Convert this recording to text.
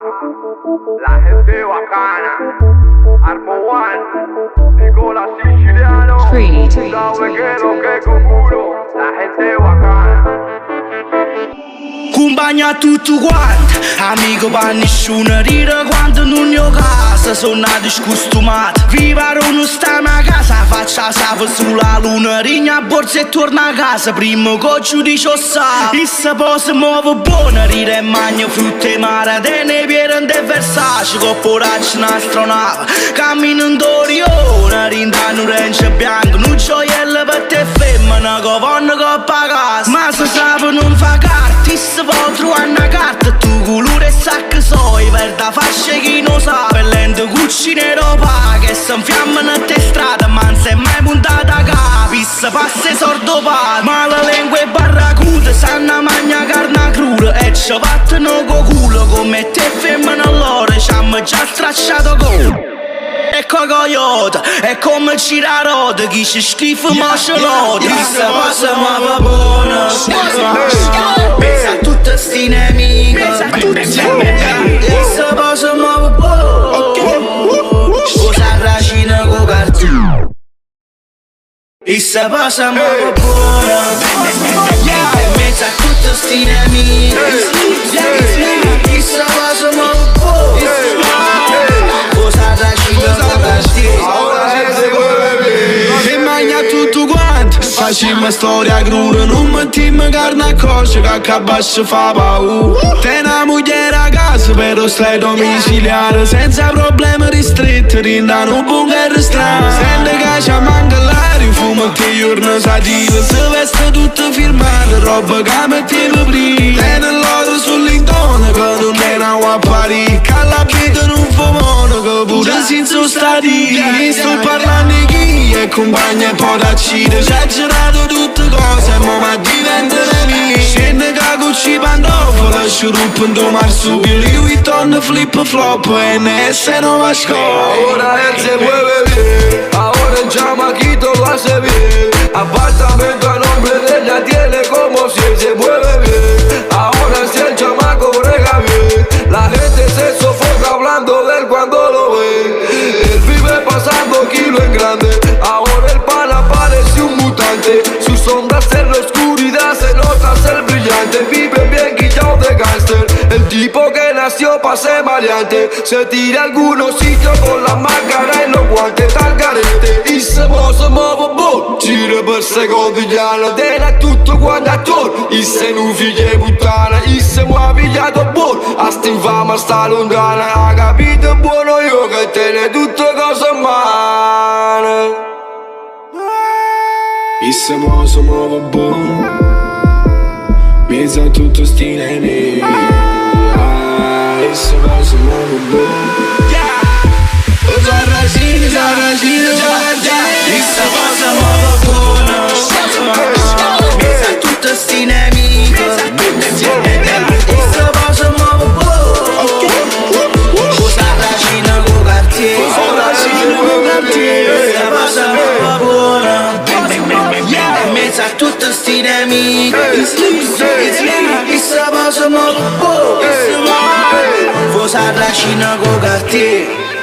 La gente bacana, Armo One, Nicola Siciliano, sabe que lo que concuro, la gente bacana. Compagna tutto quanto, amico per nessuno rire quando non io casa, sono nato scostumato. Vivere non sta a casa, faccia sava sulla luna, rigna a borsa e torna a casa, prima che giudice o sa. E se poi si muove buona, ride e mangia frutta e mare, te ne viene de Versace, con poraccio un'astronave, cammino in Dorione, rindano orange e bianco, non gioiello per te femmina, che vanno che pagare. Ma se sape non fa carta, se vuoi trovare una carta, tu colore e sacco soi, per da fascia chi non sa, per lente cucinero paga, che si infiammano a te strada, ma non sei mai puntata a capi, se passa e sordo pa, ma la lingua è barracuda, sanno magna carne cruda, e ci battono co culo, come te femmina allora, ci hanno già stracciato con. Ecco coyote, è come gira roda, chi c'è schifo ma ce l'odia. Questa cosa mi va buona, pensa a tutte sti nemiche, questa cosa mi va buona, sposa racina con cartone. Questa cosa mi va buona, pensa a tutte sti nemiche, questa cosa mi va buona. E magna tutto quanto, facciamo storia cruda, non mettiamo carne a coscia che accabascia fa paura. Te una moglie a casa però stai domiciliare, senza problemi ristretti, rindano un bunker strano. Sente che ci manca l'aria, fumo che giorno sativa, si veste tutto firmato, roba che mettiamo prima. Te nell'ora sull'intona che non è una guappari, che la vita non fumone, che pure senza stati. Sto parlando di chi è compagna e poi da cita, c'è girato tutte cose, ma diventa nemico. Scende che cucci pantofole, sciuruppo in tu marsupio, Louis Vuitton flip flop, NS non va a scuola. Ahora él se mueve bien, ahora el chamaquito lo hace bien. Apartamento a nombre de ella tiene como si él se mueve bien. Ahora si el chamaco brega bien, la gente se sofoca hablando de él cuando lo ve. Él vive pasando kilo en grande, ahora el pana parece un mutante. Sus sombras en la oscuridad se nota ser brillante. Vive bien guillado de gánster, el tipo que nació pa' ser variante. Se tira a algunos sitios con la máscara y los guantes tal carete. E se muove boh, gira per secondigliana, tena tutto quanto attorno. E se non figlie puttana, e se muove pigliato buono, a sta infama sta lontana. Ha capito buono io che te ne tutte cose umane. E se muove buono, mezzo a tutto sti nemici. E se muove buono, Sarracino, questa cosa muove buona, mezzo a tutte sti nemici. Questa cosa muove buona, Sarracino con Cartier, questa cosa muove buona, mezzo a tutte sti nemici. Questa cosa muove buona, Sarracino con Cartier.